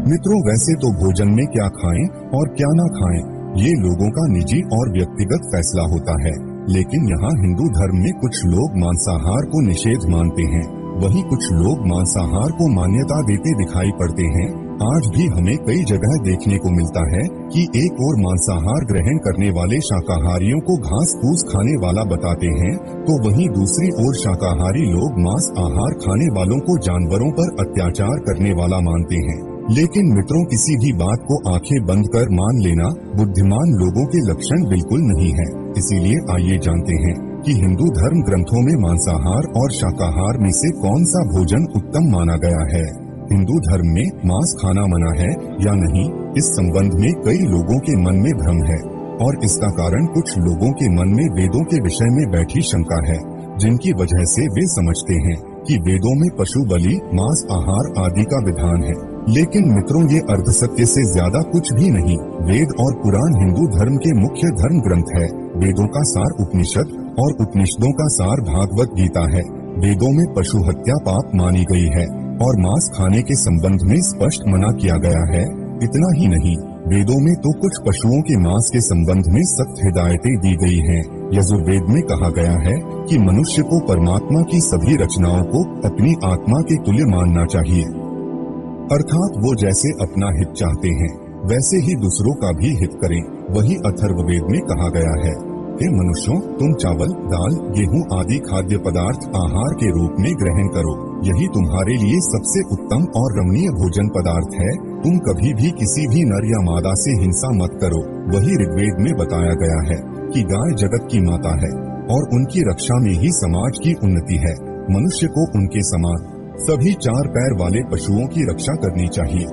मित्रों, वैसे तो भोजन में क्या खाएं और क्या ना खाएं, ये लोगों का निजी और व्यक्तिगत फैसला होता है। लेकिन यहाँ हिंदू धर्म में कुछ लोग मांसाहार को निषेध मानते हैं, वहीं कुछ लोग मांसाहार को मान्यता देते दिखाई पड़ते हैं। आज भी हमें कई जगह देखने को मिलता है कि एक और मांसाहार ग्रहण करने वाले शाकाहारियों को घास फूस खाने वाला बताते हैं, तो वहीं दूसरी ओर शाकाहारी लोग मांस आहार खाने वालों को जानवरों पर अत्याचार करने वाला मानते हैं। लेकिन मित्रों, किसी भी बात को आंखें बंद कर मान लेना बुद्धिमान लोगों के लक्षण बिल्कुल नहीं है। इसीलिए आइए जानते हैं कि हिंदू धर्म ग्रंथों में मांसाहार और शाकाहार में से कौन सा भोजन उत्तम माना गया है। हिंदू धर्म में मांस खाना मना है या नहीं, इस संबंध में कई लोगों के मन में भ्रम है और इसका कारण कुछ लोगों के मन में वेदों के विषय में बैठी शंका है, जिनकी वजह से वे समझते हैं कि वेदों में पशु बलि, मांस आहार आदि का विधान है। लेकिन मित्रों, ये अर्धसत्य से ज्यादा कुछ भी नहीं। वेद और पुराण हिंदू धर्म के मुख्य धर्म ग्रंथ है। वेदों का सार उपनिषद और उपनिषदों का सार भागवत गीता है। वेदों में पशु हत्या पाप मानी गई है और मांस खाने के संबंध में स्पष्ट मना किया गया है। इतना ही नहीं, वेदों में तो कुछ पशुओं के मांस के संबंध में सख्त हिदायतें दी गई हैं। यजुर्वेद में कहा गया है कि मनुष्य को परमात्मा की सभी रचनाओं को अपनी आत्मा के तुल्य मानना चाहिए, अर्थात वो जैसे अपना हित चाहते हैं वैसे ही दूसरों का भी हित करें। वही अथर्ववेद में कहा गया है, हे मनुष्यों, तुम चावल, दाल, गेहूं आदि खाद्य पदार्थ आहार के रूप में ग्रहण करो। यही तुम्हारे लिए सबसे उत्तम और रमणीय भोजन पदार्थ है। तुम कभी भी किसी भी नर या मादा से हिंसा मत करो। वही ऋग्वेद में बताया गया है कि गाय जगत की माता है और उनकी रक्षा में ही समाज की उन्नति है। मनुष्य को उनके समान सभी चार पैर वाले पशुओं की रक्षा करनी चाहिए।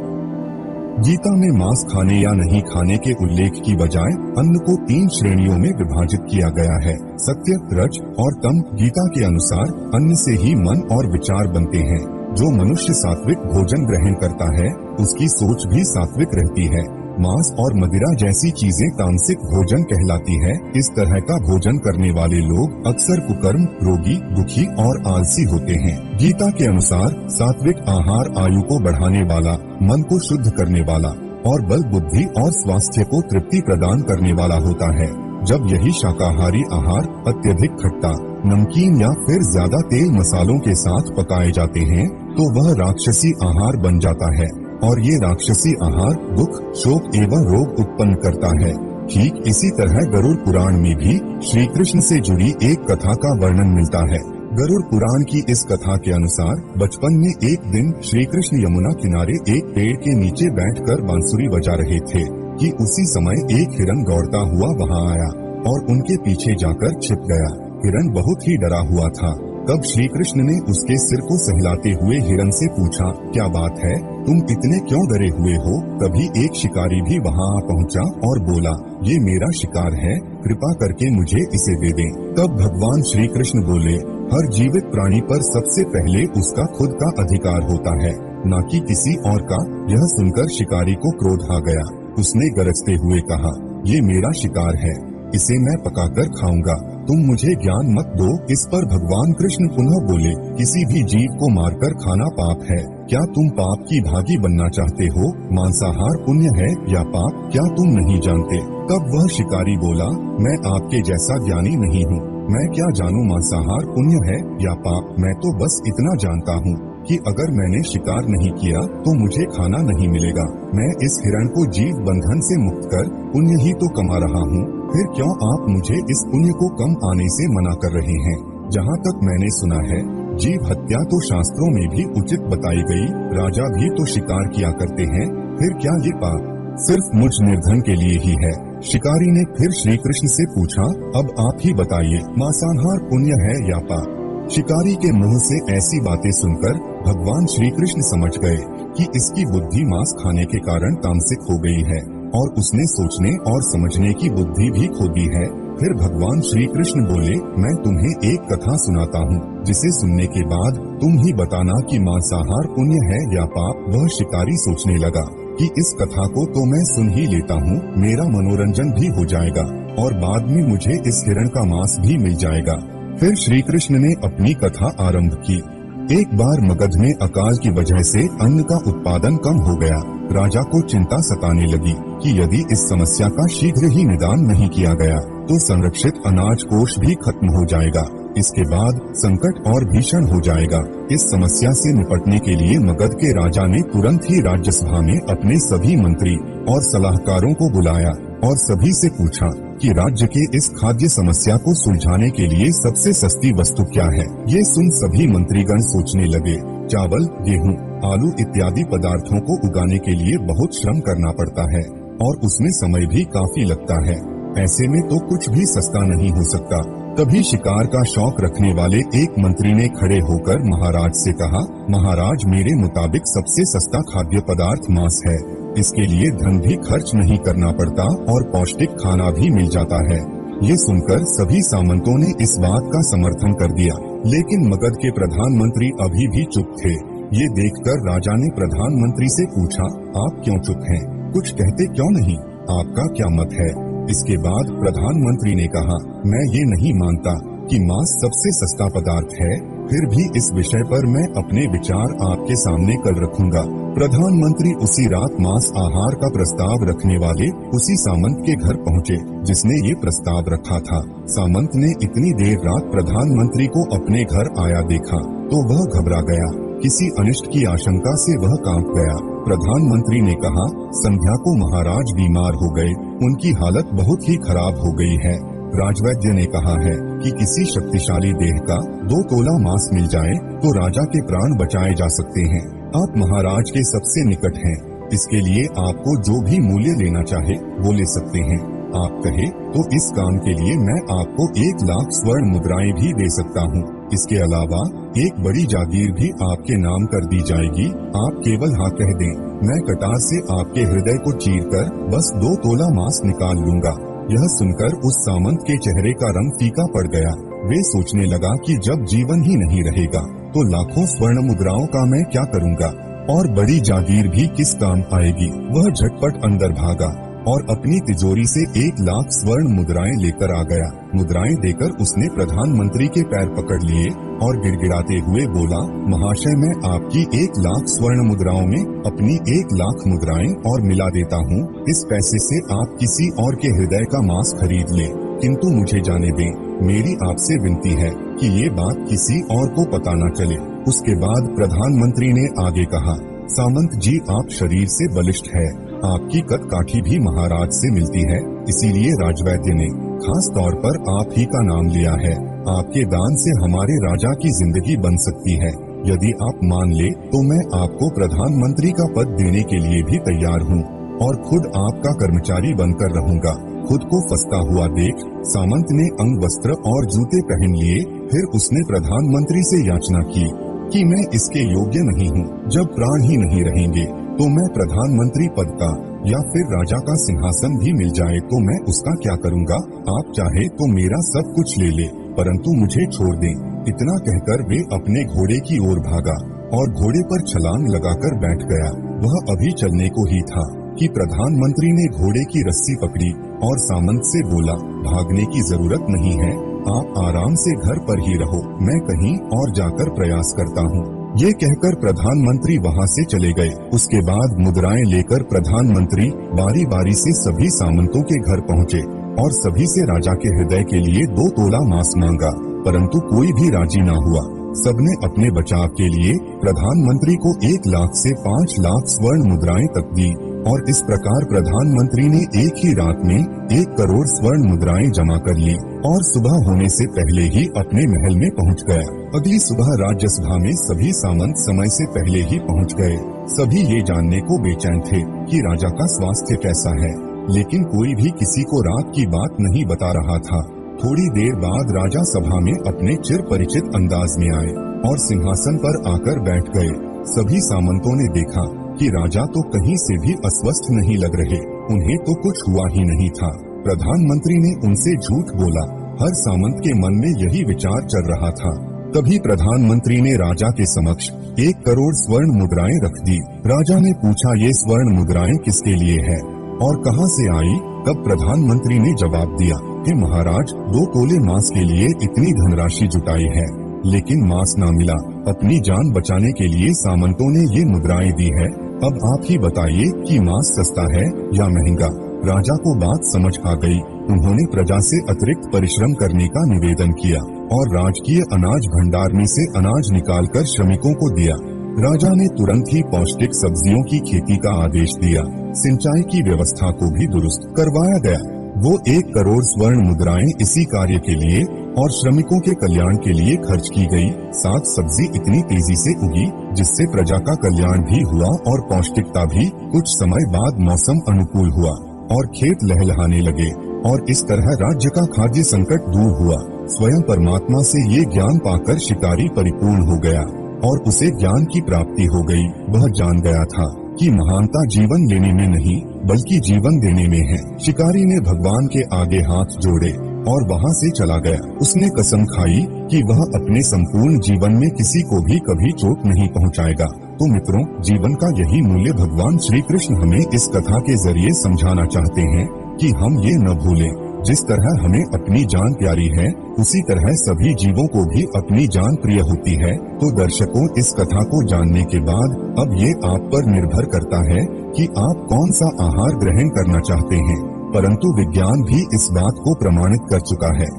गीता में मांस खाने या नहीं खाने के उल्लेख की बजाय अन्न को 3 श्रेणियों में विभाजित किया गया है, सत्य, रज और तम। गीता के अनुसार अन्न से ही मन और विचार बनते हैं। जो मनुष्य सात्विक भोजन ग्रहण करता है उसकी सोच भी सात्विक रहती है। मांस और मदिरा जैसी चीजें तामसिक भोजन कहलाती है। इस तरह का भोजन करने वाले लोग अक्सर कुकर्म, रोगी, दुखी और आलसी होते हैं। गीता के अनुसार सात्विक आहार आयु को बढ़ाने वाला, मन को शुद्ध करने वाला और बल, बुद्धि और स्वास्थ्य को तृप्ति प्रदान करने वाला होता है। जब यही शाकाहारी आहार अत्यधिक खट्टा, नमकीन या फिर ज्यादा तेल मसालों के साथ पकाए जाते हैं तो वह राक्षसी आहार बन जाता है और ये राक्षसी आहार दुख, शोक एवं रोग उत्पन्न करता है। ठीक इसी तरह गरुड़ पुराण में भी श्री कृष्ण से जुड़ी एक कथा का वर्णन मिलता है। गरुड़ पुराण की इस कथा के अनुसार बचपन में एक दिन श्री कृष्ण यमुना किनारे एक पेड़ के नीचे बैठकर बांसुरी बजा रहे थे कि उसी समय एक हिरन दौड़ता हुआ वहां आया और उनके पीछे जाकर छिप गया। हिरन बहुत ही डरा हुआ था। तब श्री कृष्ण ने उसके सिर को सहलाते हुए हिरन से पूछा, क्या बात है, तुम इतने क्यों डरे हुए हो? तभी एक शिकारी भी वहां आ पहुंचा और बोला, ये मेरा शिकार है, कृपा करके मुझे इसे दे दें। तब भगवान श्री कृष्ण बोले, हर जीवित प्राणी पर सबसे पहले उसका खुद का अधिकार होता है, न कि किसी और का। यह सुनकर शिकारी को क्रोध आ गया। उसने गरजते हुए कहा, ये मेरा शिकार है, इसे मैं पकाकर खाऊंगा, तुम मुझे ज्ञान मत दो। इस पर भगवान कृष्ण पुनः बोले, किसी भी जीव को मारकर खाना पाप है। क्या तुम पाप की भागी बनना चाहते हो? मांसाहार पुण्य है या पाप, क्या तुम नहीं जानते? तब वह शिकारी बोला, मैं आपके जैसा ज्ञानी नहीं हूँ, मैं क्या जानूँ मांसाहार पुण्य है या पाप। मैं तो बस इतना जानता हूँ कि अगर मैंने शिकार नहीं किया तो मुझे खाना नहीं मिलेगा। मैं इस हिरण को जीव बंधन से मुक्त कर पुण्य ही तो कमा रहा हूँ, फिर क्यों आप मुझे इस पुण्य को कम आने से मना कर रहे हैं? जहाँ तक मैंने सुना है, जीव हत्या तो शास्त्रों में भी उचित बताई गई, राजा भी तो शिकार किया करते हैं, फिर क्या ये पाप सिर्फ मुझ निर्धन के लिए ही है? शिकारी ने फिर श्री कृष्ण से पूछा, अब आप ही बताइए, मांसाहार पुण्य है या पाप? शिकारी के मुंह से ऐसी बातें सुनकर भगवान श्री कृष्ण समझ गए कि इसकी बुद्धि मांस खाने के कारण तामसिक हो गई है और उसने सोचने और समझने की बुद्धि भी खो दी है। फिर भगवान श्री कृष्ण बोले, मैं तुम्हें एक कथा सुनाता हूँ, जिसे सुनने के बाद तुम ही बताना कि मांसाहार पुण्य है या पाप। वह शिकारी सोचने लगा कि इस कथा को तो मैं सुन ही लेता हूँ, मेरा मनोरंजन भी हो जाएगा और बाद में मुझे इस हिरण का मांस भी मिल जाएगा। फिर श्री कृष्ण ने अपनी कथा आरंभ की। एक बार मगध में अकाल की वजह से अन्न का उत्पादन कम हो गया। राजा को चिंता सताने लगी कि यदि इस समस्या का शीघ्र ही निदान नहीं किया गया तो संरक्षित अनाज कोष भी खत्म हो जाएगा। इसके बाद संकट और भीषण हो जाएगा। इस समस्या से निपटने के लिए मगध के राजा ने तुरंत ही राज्यसभा में अपने सभी मंत्री और सलाहकारों को बुलाया और सभी से पूछा कि राज्य के इस खाद्य समस्या को सुलझाने के लिए सबसे सस्ती वस्तु क्या है। ये सुन सभी मंत्रीगण सोचने लगे। चावल, गेहूं, आलू इत्यादि पदार्थों को उगाने के लिए बहुत श्रम करना पड़ता है और उसमें समय भी काफी लगता है। ऐसे में तो कुछ भी सस्ता नहीं हो सकता। तभी शिकार का शौक रखने वाले एक मंत्री ने खड़े होकर महाराज से कहा, महाराज, मेरे मुताबिक सबसे सस्ता खाद्य पदार्थ मांस है। इसके लिए धन भी खर्च नहीं करना पड़ता और पौष्टिक खाना भी मिल जाता है। ये सुनकर सभी सामंतों ने इस बात का समर्थन कर दिया, लेकिन मगध के प्रधानमंत्री अभी भी चुप थे। ये देखकर राजा ने प्रधानमंत्री से पूछा, आप क्यों चुप हैं? कुछ कहते क्यों नहीं? आपका क्या मत है? इसके बाद प्रधानमंत्री ने कहा, मैं ये नहीं मानता कि मांस सबसे सस्ता पदार्थ है, फिर भी इस विषय पर मैं अपने विचार आपके सामने कल रखूंगा। प्रधानमंत्री उसी रात मांस आहार का प्रस्ताव रखने वाले उसी सामंत के घर पहुँचे जिसने ये प्रस्ताव रखा था। सामंत ने इतनी देर रात प्रधानमंत्री को अपने घर आया देखा तो वह घबरा गया। किसी अनिष्ट की आशंका से वह कांप गया। प्रधानमंत्री ने कहा, संध्या को महाराज बीमार हो गए, उनकी हालत बहुत ही खराब हो गई है। राजवैद्य ने कहा है कि किसी शक्तिशाली देह का 2 तोला मांस मिल जाए तो राजा के प्राण बचाए जा सकते हैं। आप महाराज के सबसे निकट हैं, इसके लिए आपको जो भी मूल्य लेना चाहे वो ले सकते हैं। आप कहे तो इस काम के लिए मैं आपको 1 लाख स्वर्ण मुद्राएं भी दे सकता हूँ। इसके अलावा एक बड़ी जागीर भी आपके नाम कर दी जाएगी। आप केवल हाँ कह दें, मैं कटार से आपके हृदय को चीरकर बस 2 तोला मांस निकाल लूंगा। यह सुनकर उस सामंत के चेहरे का रंग फीका पड़ गया। वे सोचने लगा कि जब जीवन ही नहीं रहेगा तो लाखों स्वर्ण मुद्राओं का मैं क्या करूंगा और बड़ी जागीर भी किस काम आएगी। वह झटपट अंदर भागा और अपनी तिजोरी से 1 लाख स्वर्ण मुद्राएं लेकर आ गया। मुद्राएं देकर उसने प्रधानमंत्री के पैर पकड़ लिए और गिड़गिड़ाते हुए बोला, महाशय, मैं आपकी 1 लाख स्वर्ण मुद्राओं में अपनी 1 लाख मुद्राएं और मिला देता हूँ। इस पैसे से आप किसी और के हृदय का मांस खरीद लें, किंतु मुझे जाने दें। मेरी आपसे विनती है कि ये बात किसी और को पता न चले। उसके बाद प्रधानमंत्री ने आगे कहा, सामंत जी, आप शरीर से बलिष्ठ है, आपकी कदकाठी भी महाराज से मिलती है, इसीलिए राजवैद्य ने खास तौर पर आप ही का नाम लिया है। आपके दान से हमारे राजा की जिंदगी बन सकती है। यदि आप मान ले तो मैं आपको प्रधानमंत्री का पद देने के लिए भी तैयार हूँ और खुद आपका कर्मचारी बनकर रहूंगा। खुद को फंसता हुआ देख सामंत ने अंग वस्त्र और जूते पहन लिए। फिर उसने प्रधानमंत्री से याचना की कि मैं इसके योग्य नहीं हूँ। जब प्राण ही नहीं रहेंगे तो मैं प्रधानमंत्री पद का या फिर राजा का सिंहासन भी मिल जाए तो मैं उसका क्या करूँगा? आप चाहे तो मेरा सब कुछ ले ले, परंतु मुझे छोड़ दें। इतना कहकर वे अपने घोड़े की ओर भागा और घोड़े पर छलांग लगाकर बैठ गया। वह अभी चलने को ही था कि प्रधानमंत्री ने घोड़े की रस्सी पकड़ी और सामंत से बोला, भागने की जरूरत नहीं है, आप आराम से घर पर ही रहो, मैं कहीं और जाकर प्रयास करता हूँ। ये कहकर प्रधानमंत्री वहाँ से चले गए। उसके बाद मुद्राएं लेकर प्रधानमंत्री बारी बारी से सभी सामंतों के घर पहुँचे और सभी से राजा के हृदय के लिए 2 तोला मांस मांगा, परंतु कोई भी राजी न हुआ। सबने अपने बचाव के लिए प्रधानमंत्री को 1 लाख से 5 लाख स्वर्ण मुद्राएं तक दी और इस प्रकार प्रधानमंत्री ने एक ही रात में 1 करोड़ स्वर्ण मुद्राएं जमा कर ली और सुबह होने से पहले ही अपने महल में पहुंच गया। अगली सुबह राज्यसभा में सभी सामंत समय से पहले ही पहुंच गए। सभी ये जानने को बेचैन थे कि राजा का स्वास्थ्य कैसा है, लेकिन कोई भी किसी को रात की बात नहीं बता रहा था। थोड़ी देर बाद राजा सभा में अपने चिर परिचित अंदाज में आए और सिंहासन पर आकर बैठ गए। सभी सामंतों ने देखा कि राजा तो कहीं से भी अस्वस्थ नहीं लग रहे, उन्हें तो कुछ हुआ ही नहीं था। प्रधानमंत्री ने उनसे झूठ बोला। हर सामंत के मन में यही विचार चल रहा था। तभी प्रधानमंत्री ने राजा के समक्ष 1 करोड़ स्वर्ण मुद्राएं रख दी। राजा ने पूछा, ये स्वर्ण मुद्राएं किसके लिए है और कहां से आई? तब प्रधानमंत्री ने जवाब दिया, हे महाराज, 2 तोले मांस के लिए इतनी धनराशि जुटाई है, लेकिन मांस ना मिला। अपनी जान बचाने के लिए सामंतों ने ये मुद्राएं दी है। अब आप ही बताइए कि मांस सस्ता है या महंगा। राजा को बात समझ आ गई। उन्होंने प्रजा से अतिरिक्त परिश्रम करने का निवेदन किया और राजकीय अनाज भंडार में से अनाज निकालकर श्रमिकों को दिया। राजा ने तुरंत ही पौष्टिक सब्जियों की खेती का आदेश दिया। सिंचाई की व्यवस्था को भी दुरुस्त करवाया गया। वो 1 करोड़ स्वर्ण मुद्राएं इसी कार्य के लिए और श्रमिकों के कल्याण के लिए खर्च की गई। साग सब्जी इतनी तेजी से उगी जिससे प्रजा का कल्याण भी हुआ और पौष्टिकता भी। कुछ समय बाद मौसम अनुकूल हुआ और खेत लहलहाने लगे और इस तरह राज्य का खाद्य संकट दूर हुआ। स्वयं परमात्मा से ये ज्ञान पाकर शिकारी परिपूर्ण हो गया और उसे ज्ञान की प्राप्ति हो गई। वह जान गया था कि महानता जीवन लेने में नहीं बल्कि जीवन देने में है। शिकारी ने भगवान के आगे हाथ जोड़े और वहाँ से चला गया। उसने कसम खाई कि वह अपने संपूर्ण जीवन में किसी को भी कभी चोट नहीं पहुँचाएगा। तो मित्रों, जीवन का यही मूल्य भगवान श्री कृष्ण हमें इस कथा के जरिए समझाना चाहते हैं कि हम ये न भूलें, जिस तरह हमें अपनी जान प्यारी है उसी तरह सभी जीवों को भी अपनी जान प्रिय होती है। तो दर्शकों, इस कथा को जानने के बाद अब ये आप पर निर्भर करता है कि आप कौन सा आहार ग्रहण करना चाहते हैं। परंतु विज्ञान भी इस बात को प्रमाणित कर चुका है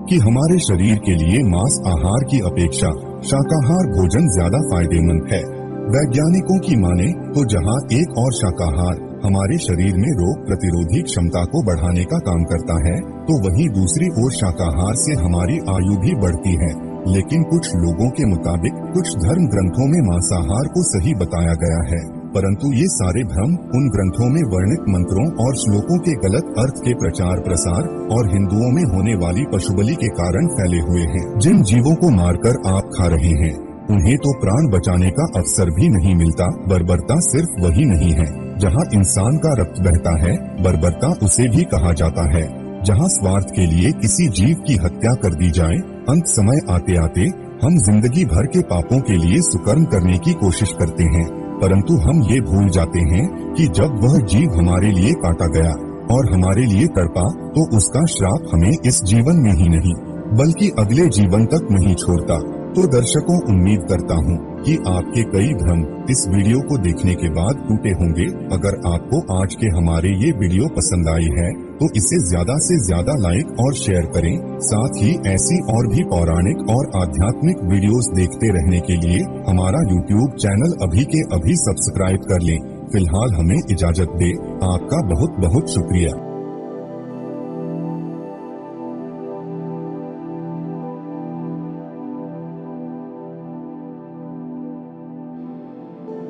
कि हमारे शरीर के लिए मांस आहार की अपेक्षा शाकाहार भोजन ज्यादा फायदेमंद है। वैज्ञानिकों की माने तो जहाँ एक और शाकाहार हमारे शरीर में रोग प्रतिरोधी क्षमता को बढ़ाने का काम करता है, तो वहीं दूसरी ओर शाकाहार से हमारी आयु भी बढ़ती है। लेकिन कुछ लोगों के मुताबिक कुछ धर्म ग्रंथों में मांसाहार को सही बताया गया है, परंतु ये सारे भ्रम उन ग्रंथों में वर्णित मंत्रों और श्लोकों के गलत अर्थ के प्रचार प्रसार और हिंदुओं में होने वाली पशुबलि के कारण फैले हुए हैं। जिन जीवों को मारकर आप खा रहे हैं उन्हें तो प्राण बचाने का अवसर भी नहीं मिलता। बर्बरता सिर्फ वही नहीं है जहाँ इंसान का रक्त बहता है, बर्बरता उसे भी कहा जाता है। जहाँ स्वार्थ के लिए किसी जीव की हत्या कर दी जाए। अंत समय आते आते हम जिंदगी भर के पापों के लिए सुकर्म करने की कोशिश करते हैं, परंतु हम ये भूल जाते हैं कि जब वह जीव हमारे लिए काटा गया और हमारे लिए तड़पा तो उसका श्राप हमें इस जीवन में ही नहीं बल्कि अगले जीवन तक नहीं छोड़ता। तो दर्शकों, उम्मीद करता हूँ कि आपके कई भ्रम इस वीडियो को देखने के बाद टूटे होंगे। अगर आपको आज के हमारे ये वीडियो पसंद आई है तो इसे ज्यादा से ज्यादा लाइक और शेयर करें। साथ ही ऐसी और भी पौराणिक और आध्यात्मिक वीडियोस देखते रहने के लिए हमारा YouTube चैनल अभी के अभी सब्सक्राइब कर लें। फिलहाल हमें इजाजत दे। आपका बहुत बहुत शुक्रिया।